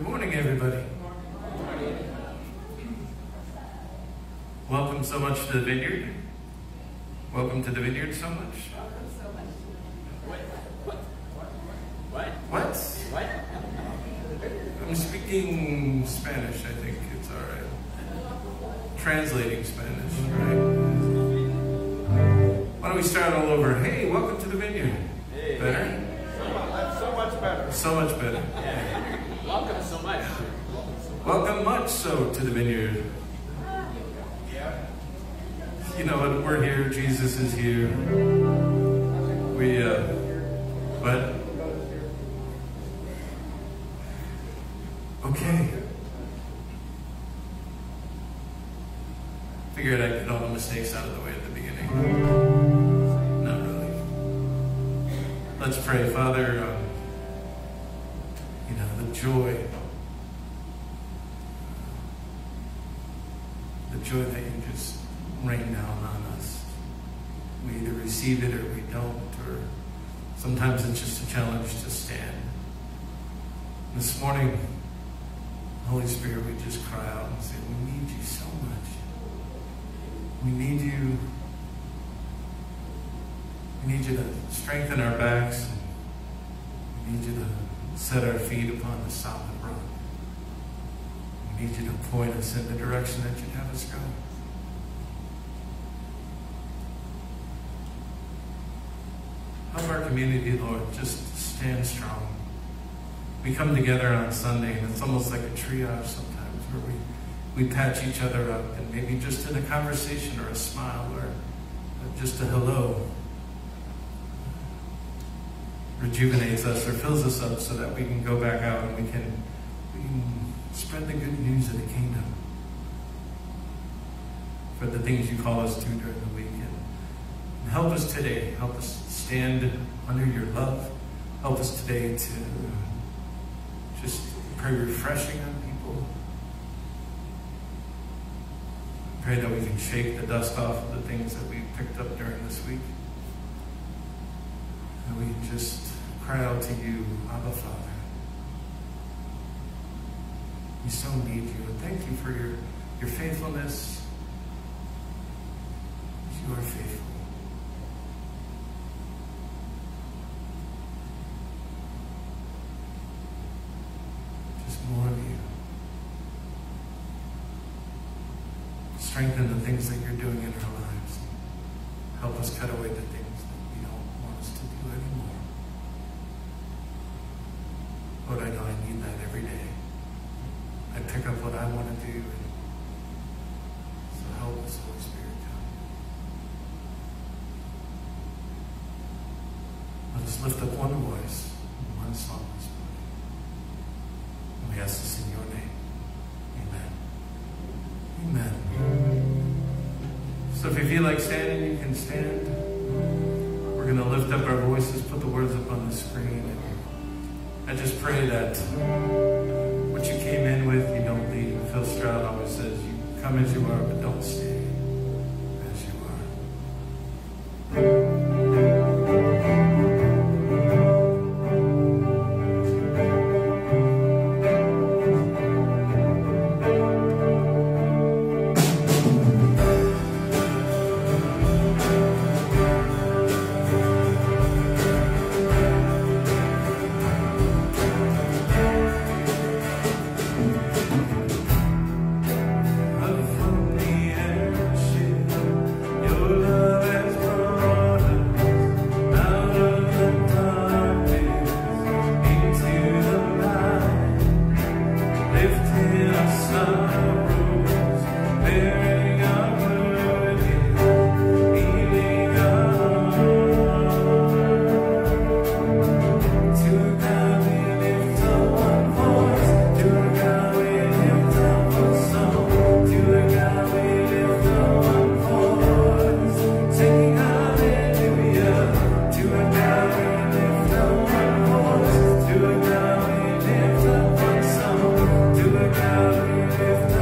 morning, everybody. Welcome so much to the Vineyard. Welcome to the Vineyard so much. Welcome so much. What? I'm speaking Spanish, I think it's all right. Translating Spanish, right? Why don't we start all over? Hey, welcome to the Vineyard. Hey. Better? So much better. So much better. Yeah. Welcome so much. Welcome much so to the Vineyard. You know what? We're here. Jesus is here. But okay. Figured I'd get all the mistakes out of the way at the beginning. Not really. Let's pray. Father, the joy that you just rain down on us. We either receive it or we don't, or sometimes it's just a challenge to stand. This morning, Holy Spirit, we just cry out and say, we need you so much. We need you. We need you to strengthen our backs. We need you to set our feet upon the solid rock. We need you to point us in the direction that you'd have us go. Help our community, Lord, just stand strong. We come together on Sunday, and it's almost like a triage sometimes, where we patch each other up, and maybe just in a conversation or a smile or just a hello rejuvenates us or fills us up so that we can go back out and we can spread the good news of the kingdom for the things you call us to during the week. And help us today. Help us stand under your love. Help us today to just pray refreshing on people. Pray that we can shake the dust off of the things that we picked up during this week. And we can just cry out to you, Abba Father. We so need you. And thank you for your faithfulness. You are faithful. Just more of you. Strengthen the things that you're doing in our lives. Help us cut away the things that you don't want us to do anymore. Lord, I know I need that every day. I pick up what I want to do. So help us, Holy Spirit, come. Let us lift up one voice, one song this morning. And we ask this in your name. Amen. Amen. So if you feel like standing, you can stand. We're going to lift up our voices, put the words up on the screen. And I just pray that what you came in with, you don't leave. Phil Stroud always says, you come as you are, but don't stay as you are. Lift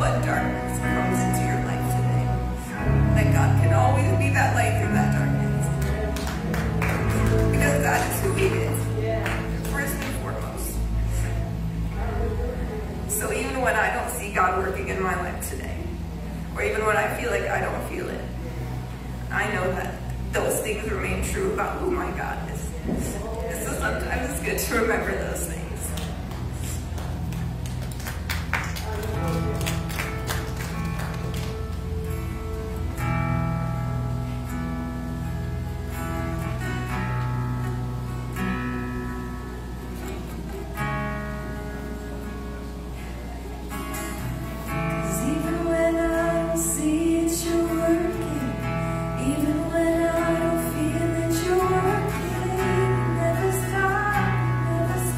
what darkness comes into your life today, that God can always be that light through that darkness. Because God is who He is, first and foremost. So even when I don't see God working in my life today, or even when I feel like I don't feel it, I know that those things remain true about who my God is. And so sometimes it's good to remember those things.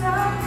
Stop.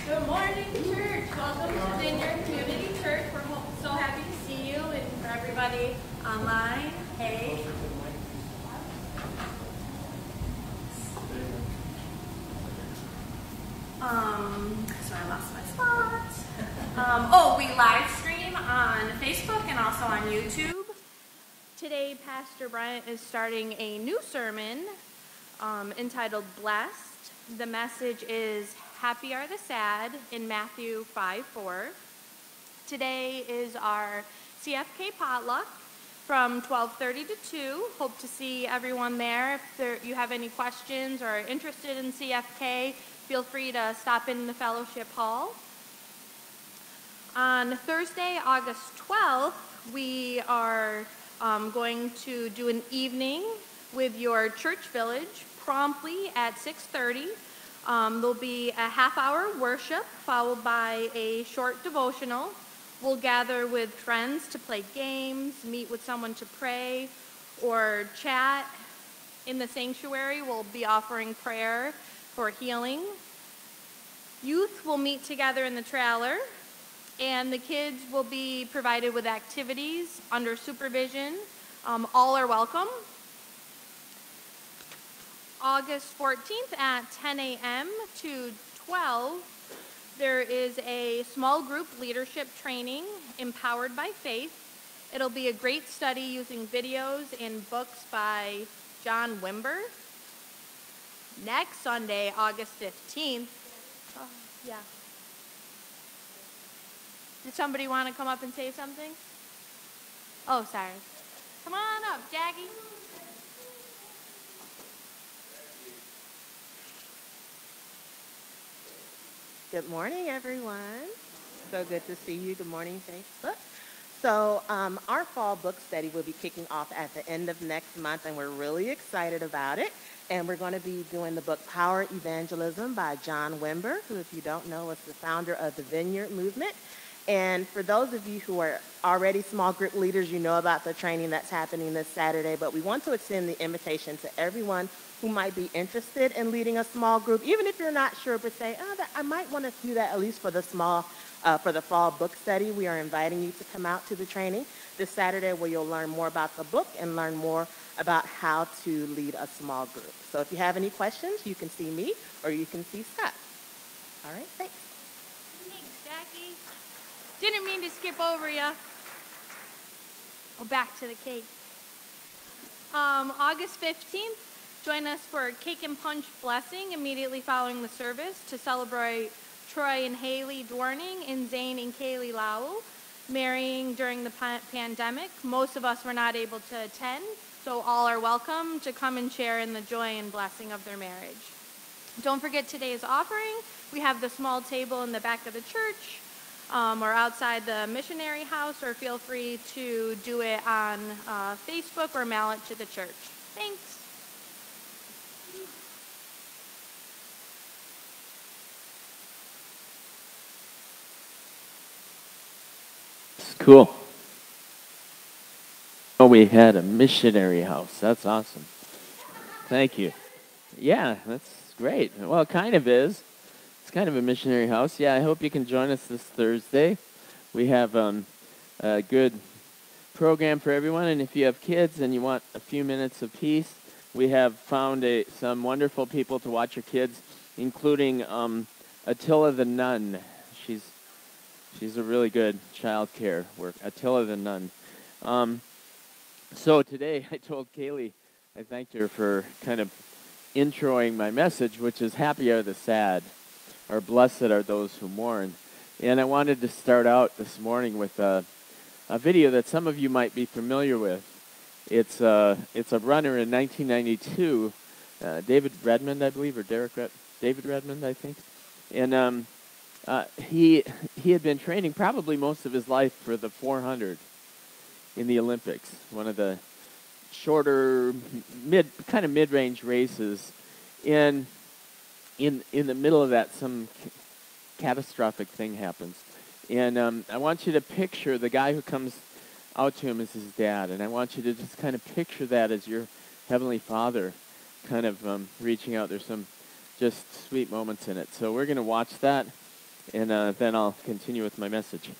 Good morning, church. Welcome to Vineyard Community Church. We're so happy to see you, and for everybody online. Hey. So I lost my spot. We live stream on Facebook and also on YouTube. Today, Pastor Brent is starting a new sermon entitled Blessed. The message is Happy are the sad in Matthew 5:4. Today is our CFK potluck from 12:30 to 2. Hope to see everyone there. If you have any questions or are interested in CFK, feel free to stop in the fellowship hall. On Thursday, August 12th, we are going to do an evening with your church village promptly at 6:30. There'll be a half-hour worship followed by a short devotional. We'll gather with friends to play games, meet with someone to pray, or chat. In the sanctuary, we'll be offering prayer for healing. Youth will meet together in the trailer, and the kids will be provided with activities under supervision. All are welcome. August 14th at 10 a.m. to 12, there is a small group leadership training, Empowered by Faith. It'll be a great study using videos and books by John Wimber. Next Sunday, August 15th, Did somebody want to come up and say something? Oh, sorry. Come on up, Jackie. Good morning, everyone. So good to see you. Good morning, Facebook. So our fall book study will be kicking off at the end of next month, and we're really excited about it. And we're going to be doing the book Power Evangelism by John Wimber, who, if you don't know, is the founder of the Vineyard Movement. And for those of you who are already small group leaders, you know about the training that's happening this Saturday, but we want to extend the invitation to everyone who might be interested in leading a small group, even if you're not sure, but say, I might want to do that at least for the fall book study. We are inviting you to come out to the training this Saturday, where you'll learn more about the book and learn more about how to lead a small group. So if you have any questions, you can see me or you can see Scott. All right, thanks. Thanks, Jackie. Didn't mean to skip over you. Well, back to the cake. August 15th, join us for a cake and punch blessing immediately following the service to celebrate Troy and Haley Dwarning and Zane and Kaylee Lowell marrying during the pandemic. Most of us were not able to attend, so all are welcome to come and share in the joy and blessing of their marriage. Don't forget today's offering. We have the small table in the back of the church or outside the missionary house, or feel free to do it on Facebook or mail it to the church. Thanks. Cool. Oh, we had a missionary house. That's awesome. Thank you. Yeah, that's great. Well, it kind of is. It's kind of a missionary house. Yeah, I hope you can join us this Thursday. We have a good program for everyone, and if you have kids and you want a few minutes of peace, we have found some wonderful people to watch your kids, including Attila the Nun. She's a really good child care work. Attila the Nun. So today I told Kaylee, I thanked her for kind of introing my message, which is happy are the sad, or blessed are those who mourn. And I wanted to start out this morning with a a video that some of you might be familiar with. It's a runner in 1992, David Redmond, I believe, or David Redmond, I think. And he had been training probably most of his life for the 400 in the Olympics, one of the shorter, mid-range races. And in the middle of that, some catastrophic thing happens. And I want you to picture the guy who comes out to him as his dad, and I want you to just kind of picture that as your Heavenly Father kind of reaching out. There's some just sweet moments in it. So we're going to watch that, and then I'll continue with my message.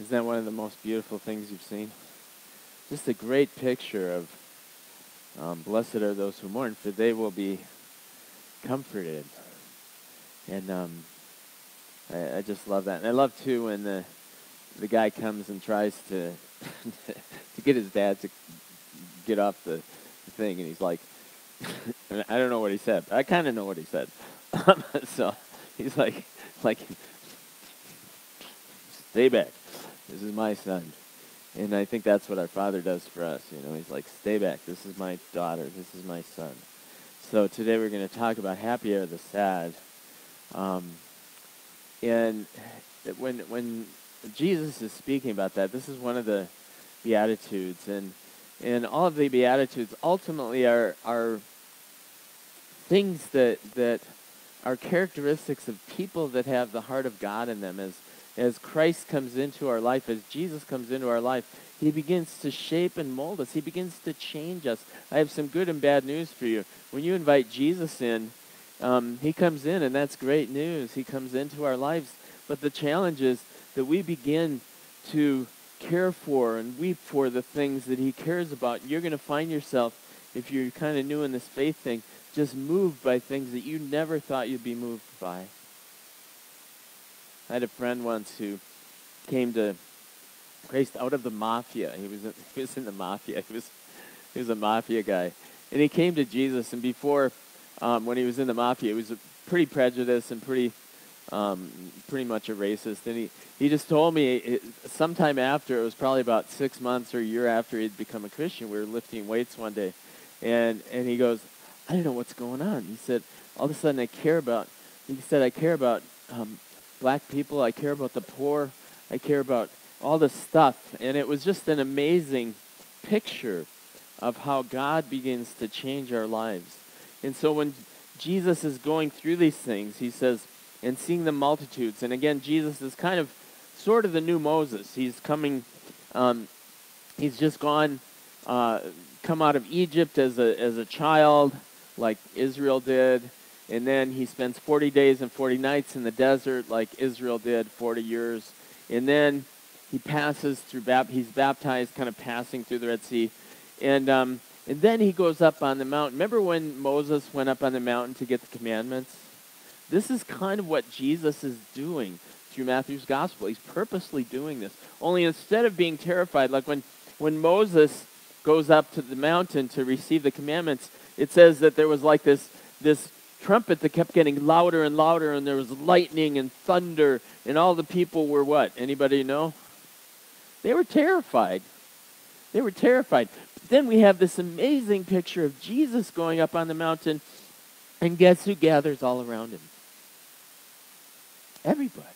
Isn't that one of the most beautiful things you've seen? Just a great picture of blessed are those who mourn, for they will be comforted. And I just love that. And I love, too, when the guy comes and tries to to get his dad to get off the thing, and he's like, I don't know what he said, but I kind of know what he said. So he's like, stay back. This is my son. And I think that's what our Father does for us. You know, he's like, stay back. This is my daughter. This is my son. So today we're going to talk about happy are the sad. And when Jesus is speaking about that, this is one of the Beatitudes. And all of the Beatitudes ultimately are things that are characteristics of people that have the heart of God in them. As Christ comes into our life, as Jesus comes into our life, he begins to shape and mold us. He begins to change us. I have some good and bad news for you. When you invite Jesus in, he comes in, and that's great news. He comes into our lives. But the challenge is that we begin to care for and weep for the things that he cares about. You're going to find yourself, if you're kind of new in this faith thing, just moved by things that you never thought you'd be moved by. I had a friend once who came to raced out of the mafia. He was in the mafia. He was a mafia guy. And he came to Jesus, and before, when he was in the mafia, he was pretty prejudiced and pretty much a racist. And he just told me sometime after, it was probably about 6 months or a year after he'd become a Christian, we were lifting weights one day. And he goes, I don't know what's going on. He said, all of a sudden I care about black people. I care about the poor. I care about all this stuff. And it was just an amazing picture of how God begins to change our lives. And so when Jesus is going through these things, he says, and seeing the multitudes, and again, Jesus is kind of sort of the new Moses. He's coming, he's just come out of Egypt as a child, like Israel did, and then he spends 40 days and 40 nights in the desert, like Israel did, 40 years, and then he passes through, he's baptized, kind of passing through the Red Sea, and then he goes up on the mountain. Remember when Moses went up on the mountain to get the commandments? This is kind of what Jesus is doing through Matthew's gospel. He's purposely doing this. Only instead of being terrified, like when Moses goes up to the mountain to receive the commandments, it says that there was like this trumpet that kept getting louder and louder, and there was lightning and thunder, and all the people were what? Anybody know? They were terrified. They were terrified. But then we have this amazing picture of Jesus going up on the mountain, and guess who gathers all around him? Everybody.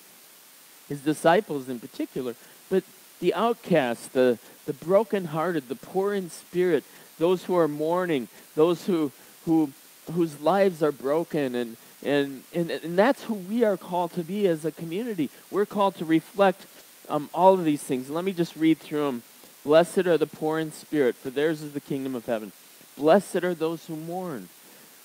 His disciples in particular, but the outcasts, the brokenhearted, the poor in spirit, those who are mourning, those whose lives are broken, and that's who we are called to be as a community. We're called to reflect all of these things. Let me just read through them. Blessed are the poor in spirit, for theirs is the kingdom of heaven. Blessed are those who mourn,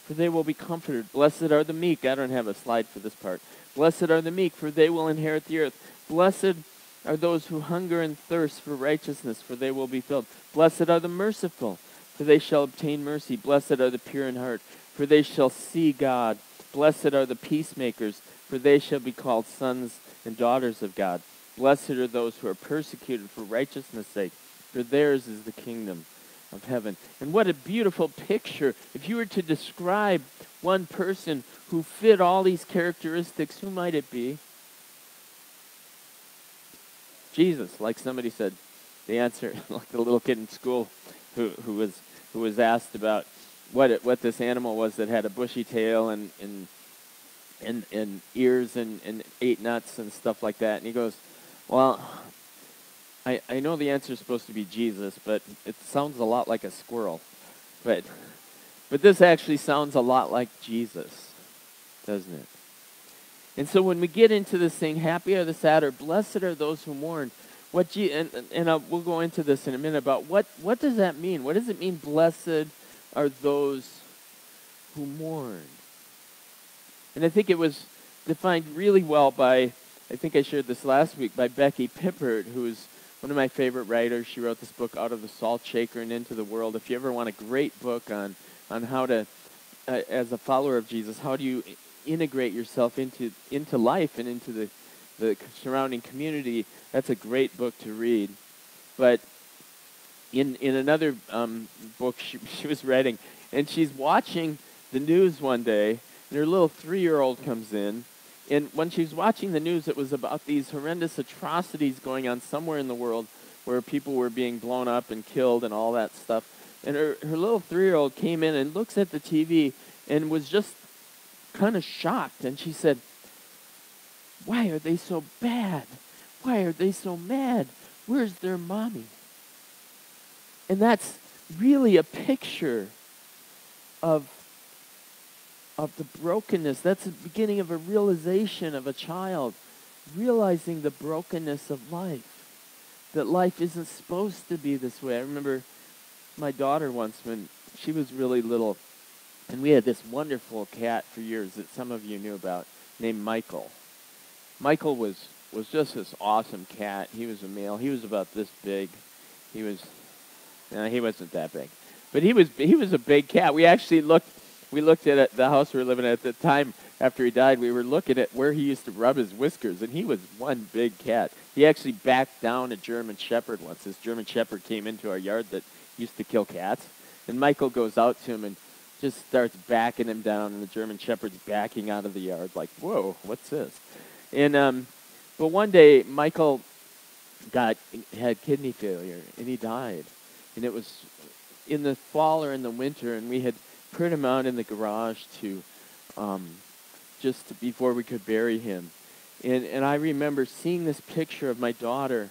for they will be comforted. Blessed are the meek. I don't have a slide for this part. Blessed are the meek, for they will inherit the earth. Blessed are those who hunger and thirst for righteousness, for they will be filled. Blessed are the merciful, for they shall obtain mercy. Blessed are the pure in heart, for they shall see God. Blessed are the peacemakers, for they shall be called sons and daughters of God. Blessed are those who are persecuted for righteousness' sake, for theirs is the kingdom of heaven. And what a beautiful picture. If you were to describe one person who fit all these characteristics, who might it be? Jesus, like somebody said. The answer, like the little kid in school who was asked about what this animal was that had a bushy tail and ears and ate nuts and stuff like that. And he goes, well, I know the answer is supposed to be Jesus, but it sounds a lot like a squirrel. But this actually sounds a lot like Jesus, doesn't it? And so when we get into this thing, happy are the sad, or blessed are those who mourn, we'll go into this in a minute about what does that mean? What does it mean, blessed are those who mourn? And I think it was defined really well by, I think I shared this last week, by Becky Pippert, who's one of my favorite writers. She wrote this book, Out of the Salt Shaker and Into the World. If you ever want a great book on how to, as a follower of Jesus, how do you integrate yourself into life and into the surrounding community, that's a great book to read. But in another book she was writing, and she's watching the news one day, and her little 3-year-old comes in, and when she was watching the news, it was about these horrendous atrocities going on somewhere in the world where people were being blown up and killed and all that stuff. And her little 3-year-old came in and looks at the TV and was just kind of shocked. And she said, why are they so bad? Why are they so mad? Where's their mommy? And that's really a picture of the brokenness. That's the beginning of a realization of a child, realizing the brokenness of life, that life isn't supposed to be this way. I remember my daughter once when she was really little, and we had this wonderful cat for years that some of you knew about, named Michael. Michael was just this awesome cat. He was a male. He was about this big. He wasn't that big, but he was a big cat. We looked at the house we were living at the time after he died. We were looking at where he used to rub his whiskers, and he was one big cat. He actually backed down a German Shepherd once. This German Shepherd came into our yard that used to kill cats. And Michael goes out to him and just starts backing him down. And the German Shepherd's backing out of the yard like, whoa, what's this? And but one day, Michael had kidney failure, and he died. And it was in the fall or in the winter, and we had put him out in the garage to just before we could bury him. And I remember seeing this picture of my daughter.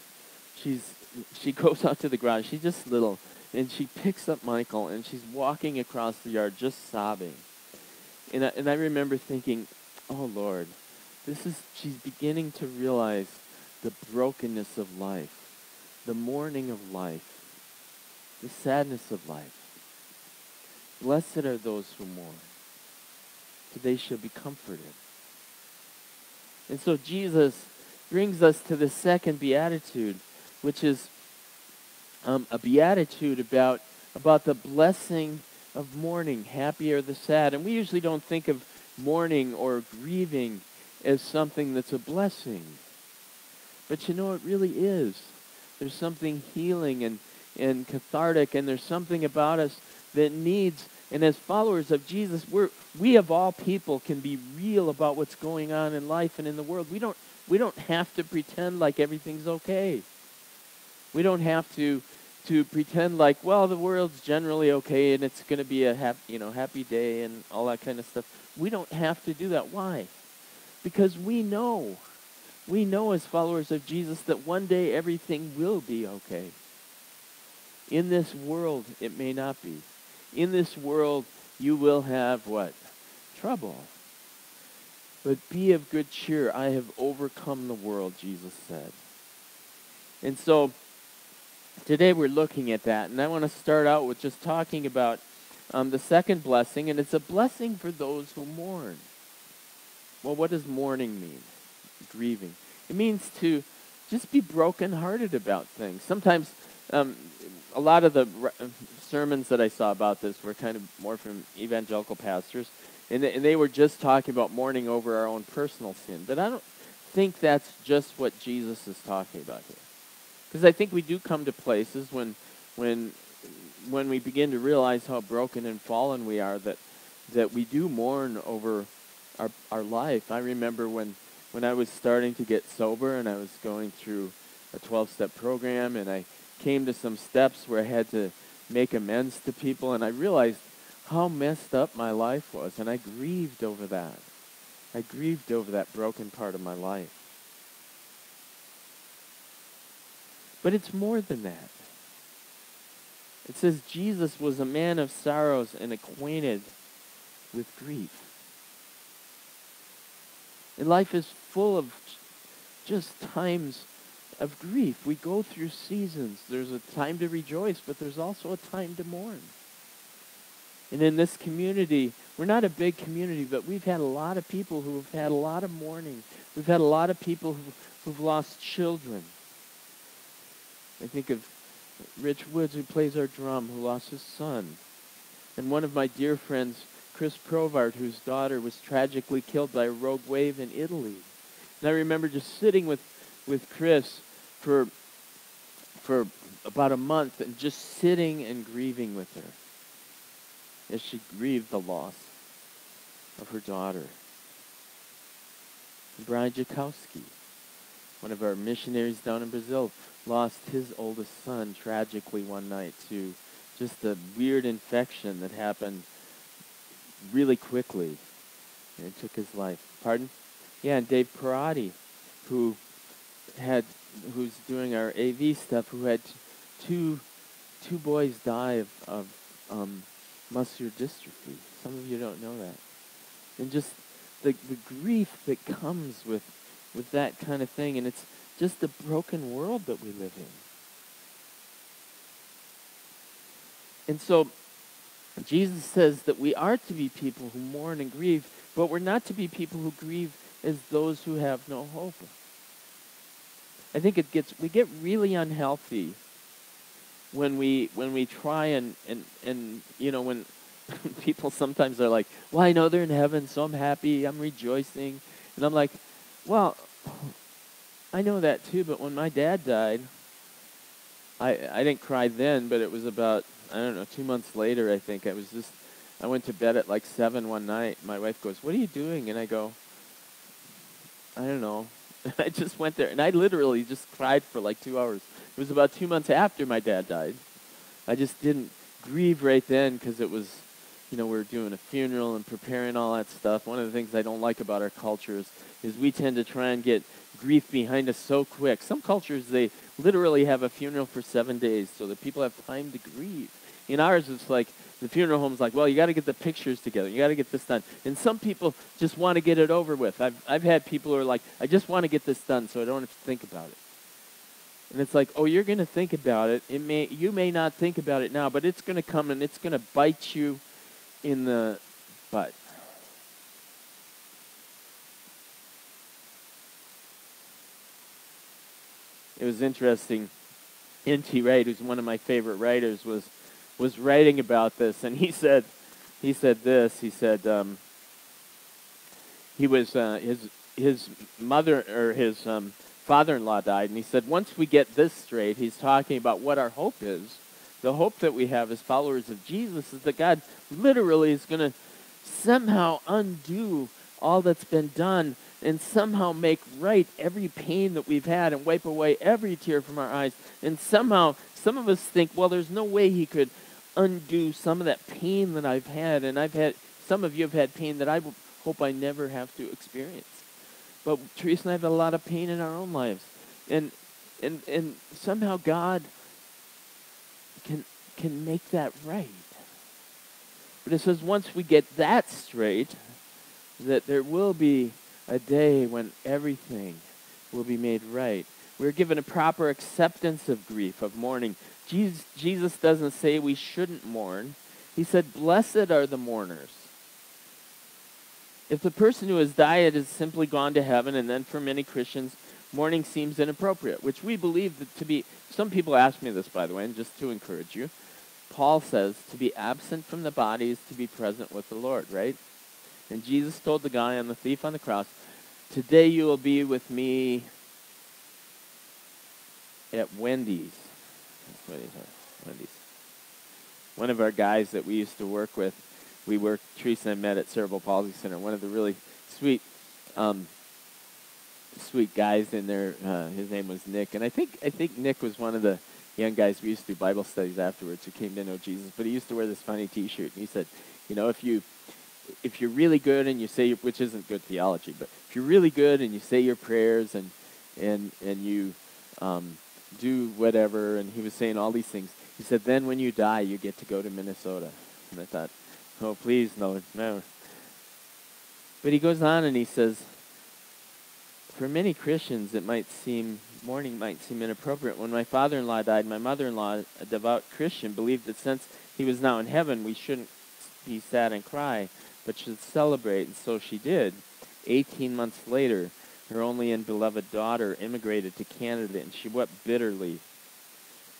She goes out to the garage. She's just little, and she picks up Michael, and she's walking across the yard just sobbing. And I remember thinking, oh, Lord, she's beginning to realize the brokenness of life, the mourning of life, the sadness of life. Blessed are those who mourn, for they shall be comforted. And so Jesus brings us to the second beatitude, which is a beatitude about the blessing of mourning. Happy are the sad. And we usually don't think of mourning or grieving as something that's a blessing. But you know, it really is. There's something healing and cathartic, and there's something about us that needs, and as followers of Jesus, we of all people can be real about what's going on in life and in the world. We don't have to pretend like everything's okay. We don't have to pretend like, well, the world's generally okay and it's going to be a happy day and all that kind of stuff. We don't have to do that. Why? Because we know as followers of Jesus that one day everything will be okay. In this world, it may not be. In this world, you will have what? Trouble. But be of good cheer. I have overcome the world, Jesus said. And so, today we're looking at that. And I want to start out with just talking about the second blessing. And it's a blessing for those who mourn. Well, what does mourning mean? Grieving. It means to just be brokenhearted about things. Sometimes a lot of the sermons that I saw about this were kind of more from evangelical pastors, and they were just talking about mourning over our own personal sin. But I don't think that's just what Jesus is talking about here, because I think we do come to places when we begin to realize how broken and fallen we are, that we do mourn over our life. I remember when I was starting to get sober and I was going through a 12-step program, and I came to some steps where I had to make amends to people, and I realized how messed up my life was, and I grieved over that. I grieved over that broken part of my life. But it's more than that. It says Jesus was a man of sorrows and acquainted with grief. And life is full of just times of grief. We go through seasons. There's a time to rejoice, but there's also a time to mourn. And in this community, we're not a big community, but we've had a lot of people who have had a lot of mourning. We've had a lot of people who've lost children. I think of Rich Woods, who plays our drum, who lost his son. And one of my dear friends, Chris Provart, whose daughter was tragically killed by a rogue wave in Italy. And I remember just sitting with Chris for about a month and just sitting and grieving with her as she grieved the loss of her daughter. Brian Jakowski, one of our missionaries down in Brazil, lost his oldest son tragically one night to just a weird infection that happened really quickly, and it took his life. Pardon? Yeah, and Dave Parati, who's doing our AV stuff, who had two boys die of muscular dystrophy. Some of you don't know that. And just the grief that comes with that kind of thing, and it's just the broken world that we live in. And so Jesus says that we are to be people who mourn and grieve, but we're not to be people who grieve as those who have no hope. I think we get really unhealthy when we try and when people sometimes are like, well, I know they're in heaven, so I'm happy, I'm rejoicing. And I'm like, well, I know that too, but when my dad died, I didn't cry then, but it was about, I don't know, 2 months later, I think. I went to bed at like 7 one night. My wife goes, "What are you doing?" And I go, "I don't know." I just went there, and I literally just cried for like 2 hours. It was about 2 months after my dad died. I just didn't grieve right then because it was, we were doing a funeral and preparing all that stuff. One of the things I don't like about our cultures is we tend to try and get grief behind us so quick. Some cultures, they literally have a funeral for 7 days so that people have time to grieve. In ours, it's like the funeral home's like, well, you got to get the pictures together. You got to get this done. And some people just want to get it over with. I've had people who are like, I just want to get this done so I don't have to think about it. And it's like, oh, you're going to think about it. You may not think about it now, but it's going to come and it's going to bite you in the butt. It was interesting. N.T. Wright, who's one of my favorite writers, was writing about this, and he said this. He said he was his mother or his father-in-law died, and he said, once we get this straight, he's talking about what our hope is. The hope that we have as followers of Jesus is that God literally is going to somehow undo all that's been done and somehow make right every pain that we've had and wipe away every tear from our eyes. And somehow, some of us think, well, there's no way he could undo some of that pain that I've had. And some of you have had pain that I hope I never have to experience. But Teresa and I have had a lot of pain in our own lives. And somehow God can make that right. But it says once we get that straight, that there will be a day when everything will be made right. We're given a proper acceptance of grief, of mourning. Jesus doesn't say we shouldn't mourn. He said, blessed are the mourners. If the person who has died has simply gone to heaven, and then for many Christians, mourning seems inappropriate, which we believe that to be, some people ask me this, by the way, and just to encourage you, Paul says to be absent from the body is to be present with the Lord, right? And Jesus told the guy on the thief on the cross, today you will be with me at Wendy's. That's what he said, Wendy's. One of our guys that we used to work with, Teresa and I met at Cerebral Palsy Center. One of the really sweet guys in there, his name was Nick. And I think Nick was one of the young guys we used to do Bible studies afterwards who came to know Jesus. But he used to wear this funny T-shirt. And he said, if you're really good and you say, which isn't good theology, but if you're really good and you say your prayers and you do whatever, and he was saying all these things, he said, then when you die, you get to go to Minnesota. And I thought, oh, please, no. But he goes on and he says, for many Christians, mourning might seem inappropriate. When my father-in-law died, my mother-in-law, a devout Christian, believed that since he was now in heaven, we shouldn't be sad and cry, but should celebrate, and so she did. 18 months later, her only and beloved daughter immigrated to Canada, and she wept bitterly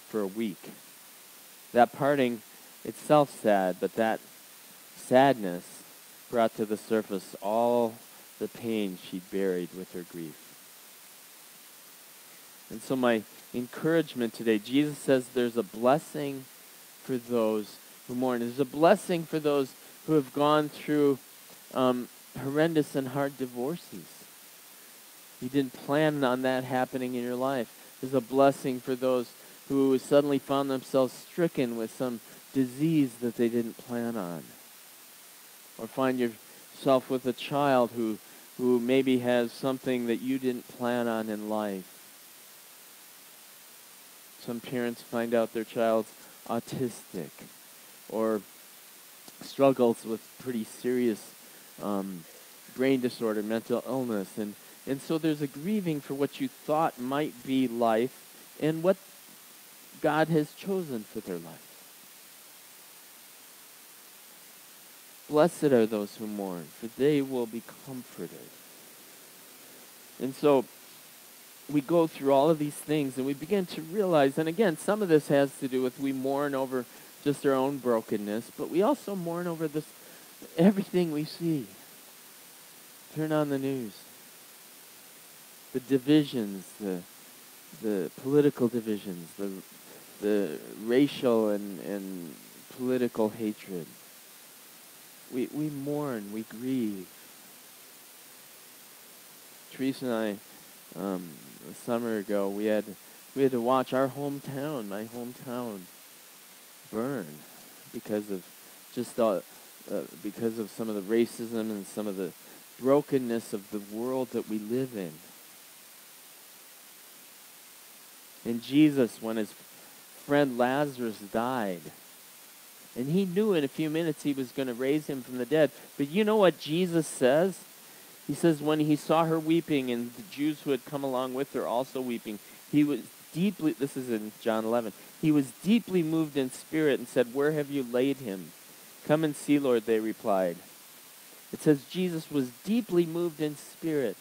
for a week. That parting itself sad, but that sadness brought to the surface all the pain she buried with her grief. And so my encouragement today, Jesus says there's a blessing for those who mourn. There's a blessing for those who have gone through horrendous and hard divorces. You didn't plan on that happening in your life. There's a blessing for those who suddenly found themselves stricken with some disease that they didn't plan on. Or find yourself with a child who maybe has something that you didn't plan on in life. Some parents find out their child's autistic or struggles with pretty serious brain disorder, mental illness. And so there's a grieving for what you thought might be life and what God has chosen for their life. Blessed are those who mourn, for they will be comforted. And so we go through all of these things and we begin to realize, and again, some of this has to do with we mourn over just our own brokenness, but we also mourn over this everything we see. Turn on the news. the divisions, the political divisions, the racial and political hatred. We mourn, we grieve. Teresa and I, a summer ago, we had to watch our hometown, my hometown, burn because of just because of some of the racism and some of the brokenness of the world that we live in. And Jesus, when his friend Lazarus died, and he knew in a few minutes he was going to raise him from the dead. But you know what Jesus says? He says when he saw her weeping and the Jews who had come along with her also weeping, he was deeply, this is in John 11, he was deeply moved in spirit and said, "Where have you laid him?" "Come and see, Lord," they replied. It says Jesus was deeply moved in spirit.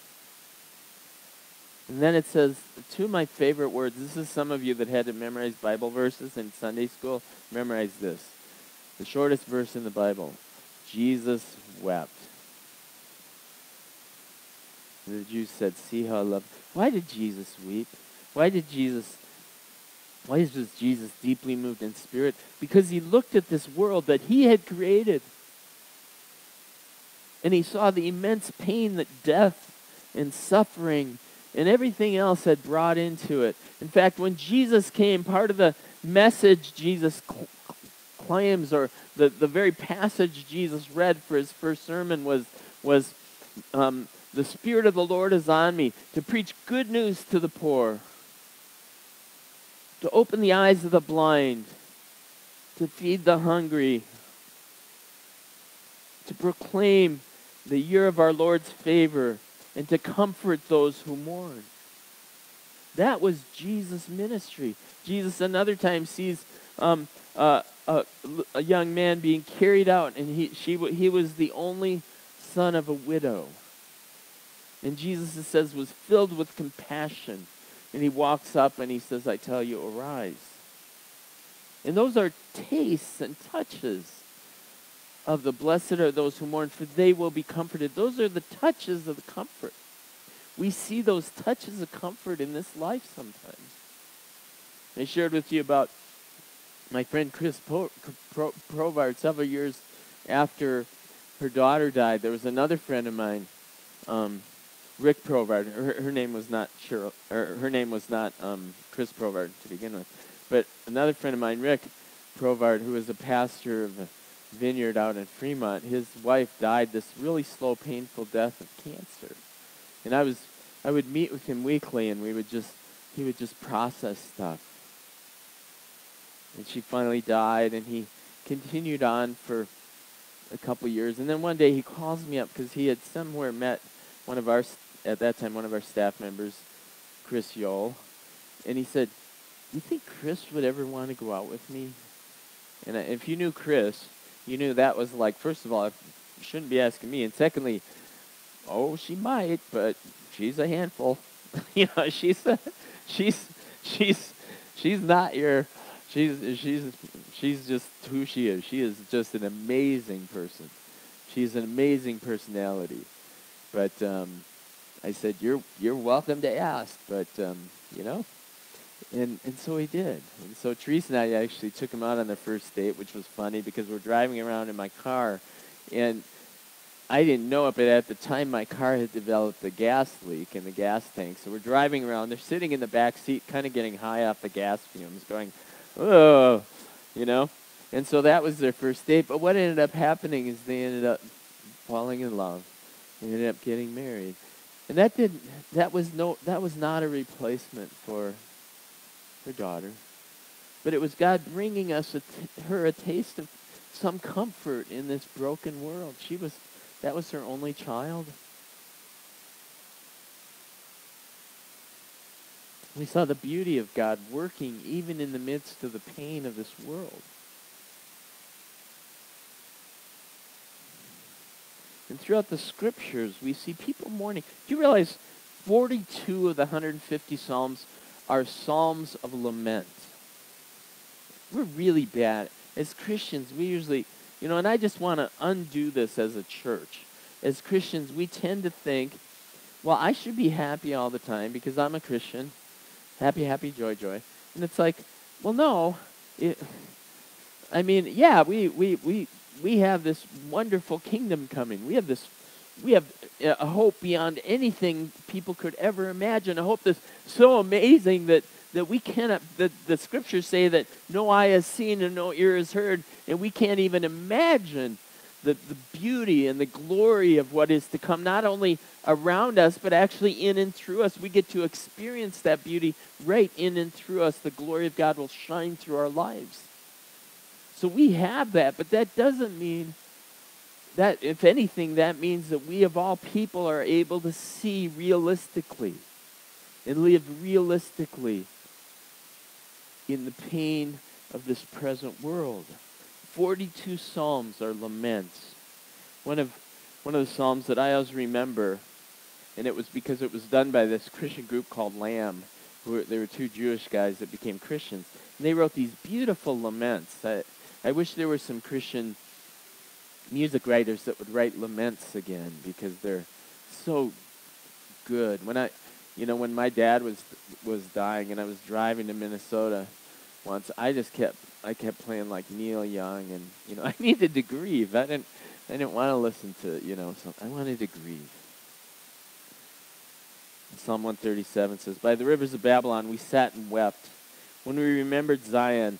And then it says, two of my favorite words, this is some of you that had to memorize Bible verses in Sunday school, memorize this. The shortest verse in the Bible, Jesus wept. And the Jews said, "See how I love." Why did Jesus weep? Why was Jesus deeply moved in spirit? Because he looked at this world that he had created. And he saw the immense pain that death and suffering and everything else had brought into it. In fact, when Jesus came, part of the message Jesus claims, or the very passage Jesus read for his first sermon was the Spirit of the Lord is on me to preach good news to the poor, to open the eyes of the blind, to feed the hungry, to proclaim the year of our Lord's favor, and to comfort those who mourn. That was Jesus' ministry. Jesus another time sees a young man being carried out, and he was the only son of a widow. And Jesus, it says, was filled with compassion. And he walks up and he says, "I tell you, arise." And those are tastes and touches of the blessed are those who mourn, for they will be comforted. Those are the touches of the comfort. We see those touches of comfort in this life sometimes. I shared with you about my friend Chris Provard several years after her daughter died. There was another friend of mine, Rick Provard. Her name was not Cheryl. Her name was not Chris Provard to begin with, but another friend of mine, Rick Provard, who was a pastor of a vineyard out in Fremont. His wife died this really slow, painful death of cancer, and I would meet with him weekly, and he would just process stuff. And she finally died, and he continued on for a couple years, and then one day he calls me up because he had somewhere met at that time one of our staff members, Chris Yole, and he said, "Do you think Chris would ever want to go out with me?" And if you knew Chris, you knew that was like, first of all, you shouldn't be asking me, and secondly, oh, she might, but she's a handful. She's not your. She's just who she is. She is just an amazing person. She's an amazing personality. But I said, you're welcome to ask, but and so he did. And so Teresa and I actually took him out on their first date, which was funny because we're driving around in my car, and I didn't know it, but at the time my car had developed a gas leak in the gas tank. So we're driving around. They're sitting in the back seat, kind of getting high off the gas fumes, going, "Oh," And so that was their first date. But what ended up happening is they ended up falling in love. They ended up getting married, and that was not a replacement for her daughter, but it was God bringing her a taste of some comfort in this broken world. That was her only child. We saw the beauty of God working even in the midst of the pain of this world. And throughout the scriptures, we see people mourning. Do you realize 42 of the 150 Psalms are Psalms of lament? We're really bad. As Christians, we usually, and I just want to undo this as a church. As Christians, we tend to think well, I should be happy all the time because I'm a Christian. Happy, happy, joy, joy. And it's like, well, no. Yeah, we have this wonderful kingdom coming. We have a hope beyond anything people could ever imagine. A hope that's so amazing that we cannot, the scriptures say that no eye has seen and no ear has heard, and we can't even imagine the beauty and the glory of what is to come, not only around us, but actually in and through us. We get to experience that beauty right in and through us. The glory of God will shine through our lives. So we have that, but that doesn't mean that, if anything, that means that we of all people are able to see realistically and live realistically in the pain of this present world. 42 psalms are laments. One of the psalms that I always remember, and it was because it was done by this Christian group called Lamb. They were two Jewish guys that became Christians. And they wrote these beautiful laments. I wish there were some Christian music writers that would write laments again, because they're so good. When my dad was dying and I was driving to Minnesota once, I kept playing like Neil Young, and I needed to grieve. I didn't want to listen to something. I wanted to grieve. Psalm 137 says, "By the rivers of Babylon we sat and wept. When we remembered Zion,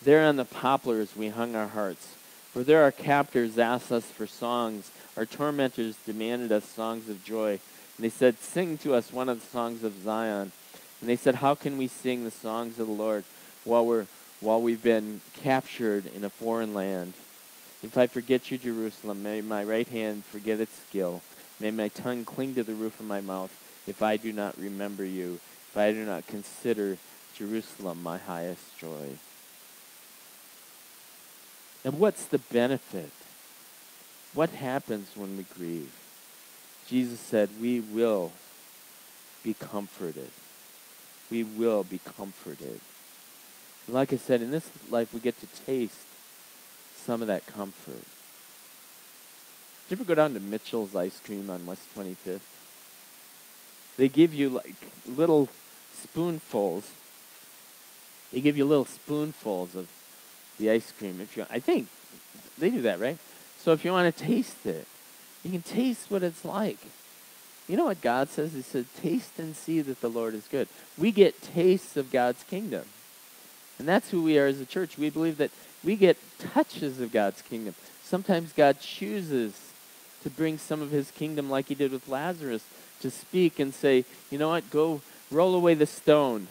there on the poplars we hung our hearts. For there our captors asked us for songs. Our tormentors demanded us songs of joy. And they said, 'Sing to us one of the songs of Zion.' And they said, 'How can we sing the songs of the Lord while we've been captured in a foreign land? If I forget you, Jerusalem, may my right hand forget its skill. May my tongue cling to the roof of my mouth, if I do not remember you, if I do not consider Jerusalem my highest joy.'" And what's the benefit? What happens when we grieve? Jesus said, we will be comforted. We will be comforted. And like I said, in this life we get to taste some of that comfort. Did you ever go down to Mitchell's Ice Cream on West 25th? They give you like little spoonfuls. They give you little spoonfuls of the ice cream. I think they do that, right? So if you want to taste it, you can taste what it's like. You know what God says? He said, "Taste and see that the Lord is good." We get tastes of God's kingdom. And that's who we are as a church. We believe that we get touches of God's kingdom. Sometimes God chooses to bring some of his kingdom, like he did with Lazarus, to speak and say, "You know what, go roll away the stone."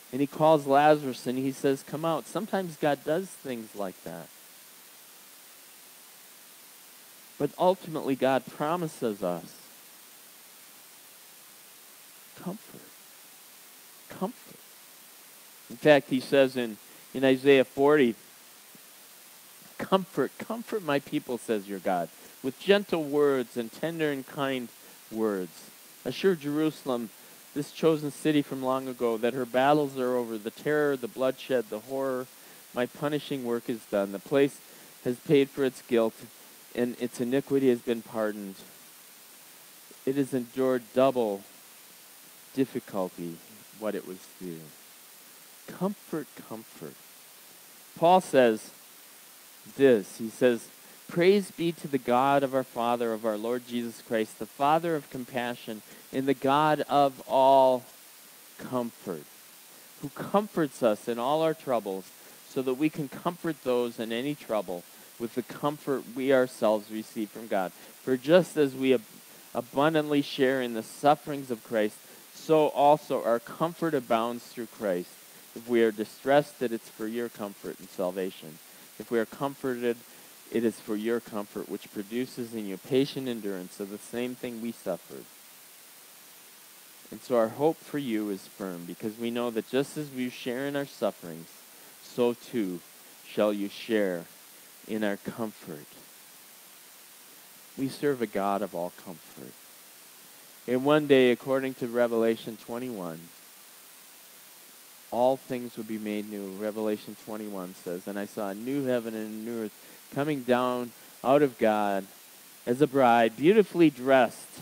And he calls Lazarus and he says, "Come out." Sometimes God does things like that. But ultimately, God promises us comfort. Comfort. In fact, he says in Isaiah 40, comfort my people, says your God, with gentle words and tender and kind words. Assure Jerusalem, this chosen city from long ago, that her battles are over, the terror, the bloodshed, the horror. My punishing work is done. The place has paid for its guilt, and its iniquity has been pardoned. It has endured double difficulty what it was due. Comfort, comfort. Paul says this. He says, "Praise be to the God of our Father, of our Lord Jesus Christ, the Father of compassion and the God of all comfort, who comforts us in all our troubles, so that we can comfort those in any trouble with the comfort we ourselves receive from God. For just as we abundantly share in the sufferings of Christ, so also our comfort abounds through Christ. If we are distressed, it is for your comfort and salvation. If we are comforted, it is for your comfort, which produces in you patient endurance of the same thing we suffered. And so our hope for you is firm, because we know that just as we share in our sufferings, so too shall you share in our comfort." We serve a God of all comfort. And one day, according to Revelation 21, all things will be made new. Revelation 21 says, "And I saw a new heaven and a new earth coming down out of God as a bride, beautifully dressed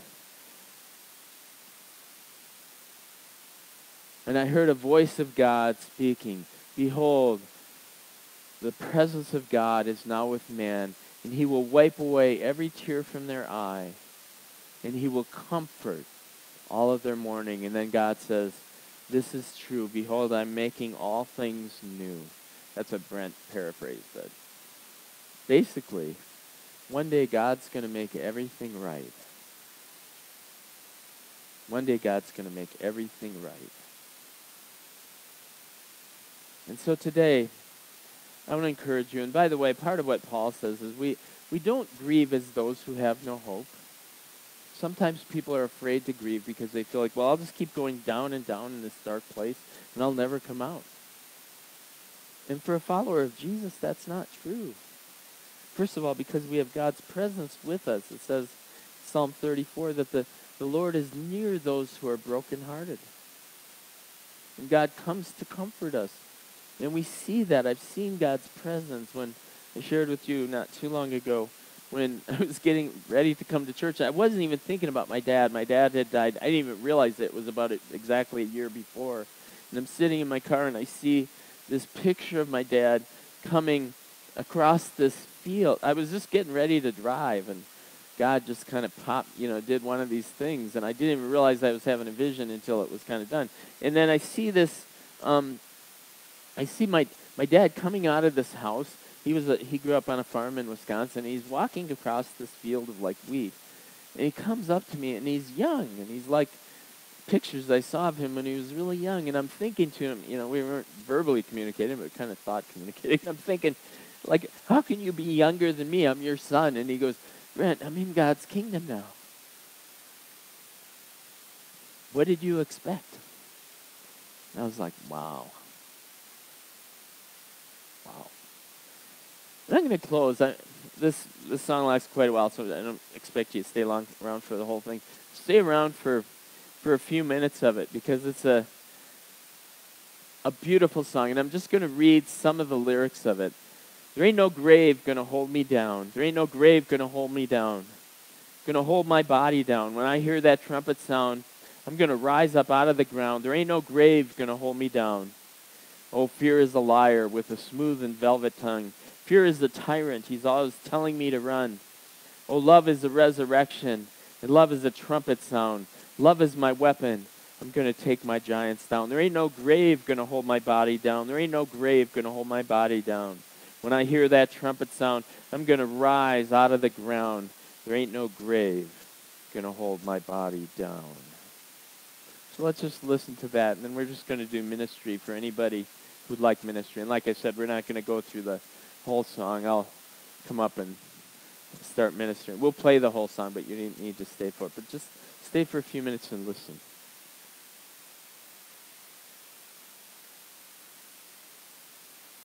And I heard a voice of God speaking, "Behold, the presence of God is now with man, and he will wipe away every tear from their eye, and he will comfort all of their mourning." And then God says, "This is true. Behold, I'm making all things new." That's what Brent paraphrased it. Basically, one day God's going to make everything right. One day God's going to make everything right. And so today, I want to encourage you. And by the way, part of what Paul says is we don't grieve as those who have no hope. Sometimes people are afraid to grieve because they feel like, well, I'll just keep going down and down in this dark place, and I'll never come out. And for a follower of Jesus, that's not true. First of all, because we have God's presence with us. It says, Psalm 34, that the Lord is near those who are brokenhearted. And God comes to comfort us. And we see that. I've seen God's presence when I shared with you not too long ago when I was getting ready to come to church. I wasn't even thinking about my dad. My dad had died. I didn't even realize it was about exactly a year before. And I'm sitting in my car and I see this picture of my dad coming across this field. I was just getting ready to drive, and God just kind of popped, did one of these things. And I didn't even realize I was having a vision until it was kind of done. And then I see this, I see my dad coming out of this house. He grew up on a farm in Wisconsin. He's walking across this field of wheat. And he comes up to me, and he's young, and he's like pictures I saw of him when he was really young. And I'm thinking to him, we weren't verbally communicating, but kind of thought communicating. I'm thinking, how can you be younger than me? I'm your son. And he goes, "Brent, I'm in God's kingdom now." What did you expect? And I was like, wow. Wow. And I'm going to close. This song lasts quite a while, so I don't expect you to stay around for the whole thing. Stay around for a few minutes of it, because it's a beautiful song. And I'm just going to read some of the lyrics of it. There ain't no grave going to hold me down. There ain't no grave going to hold me down. Going to hold my body down. When I hear that trumpet sound, I'm going to rise up out of the ground. There ain't no grave going to hold me down. Oh, fear is a liar with a smooth and velvet tongue. Fear is the tyrant. He's always telling me to run. Oh, love is the resurrection, and love is a trumpet sound. Love is my weapon. I'm going to take my giants down. There ain't no grave going to hold my body down. There ain't no grave going to hold my body down. When I hear that trumpet sound, I'm going to rise out of the ground. There ain't no grave going to hold my body down. So let's just listen to that, and then we're just going to do ministry for anybody who'd like ministry. And like I said, we're not going to go through the whole song. I'll come up and start ministering. We'll play the whole song, but you need to stay for it. But just stay for a few minutes and listen.